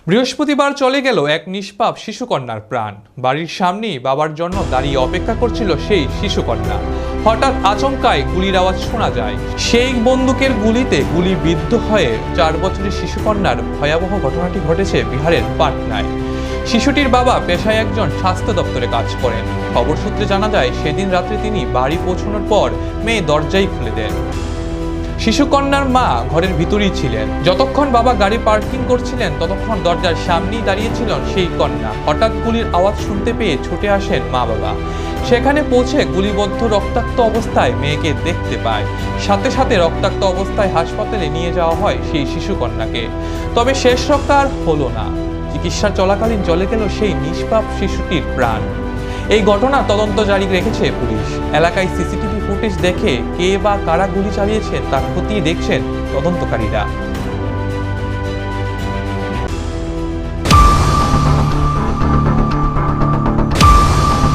বৃহস্পতিবার চলে গেল এক নিষ্পাপ শিশুকন্যার প্রাণ। বাড়ির সামনেই বাবার জন্য দাঁড়িয়ে অপেক্ষা করছিল সেই শিশুকন্যা। হঠাৎ আচমকায় গুলির আওয়াজ শোনা যায়। সেই বন্দুকের গুলিতে গুলিবিদ্ধ হয়ে 4 বছরের শিশুকন্যার ভয়াবহ ঘটনাটি ঘটেছে বিহারের পাটনায়। শিশুটির বাবা পেশায় একজন স্বাস্থ্য দপ্তরে কাজ করেন। খবর সূত্রে জানা যায়, সেদিন রাত্রে তিনি বাড়ি পৌঁছানোর পর মেয়ে দরজাই খুলে দেন। শিশুকন্যার মা ঘরের ভিতরেই ছিলেন। যতক্ষণ বাবা গাড়ি পার্কিং করছিলেন ততক্ষণ দরজার সামনেই দাঁড়িয়েছিলেন সেই কন্যা। হঠাৎ গুলির আওয়াজ শুনতে পেয়ে ছুটে আসেন মা বাবা। সেখানে পৌঁছে গুলিবদ্ধ রক্তাক্ত অবস্থায় মেয়েকে দেখতে পায়। সাথে সাথে রক্তাক্ত অবস্থায় হাসপাতালে নিয়ে যাওয়া হয় সেই শিশুকন্যাকে। তবে শেষ রক্ষা আর হলো না। চিকিৎসা চলাকালীন চলে গেল সেই নিষ্পাপ শিশুটির প্রাণ। এই ঘটনা তদন্ত জারি রেখেছে পুলিশ। এলাকায় সিসিটিভি ফুটেজ দেখে কে বা কারা গুলি চালিয়েছেন তা খতিয়ে দেখছেন তদন্তকারীরা।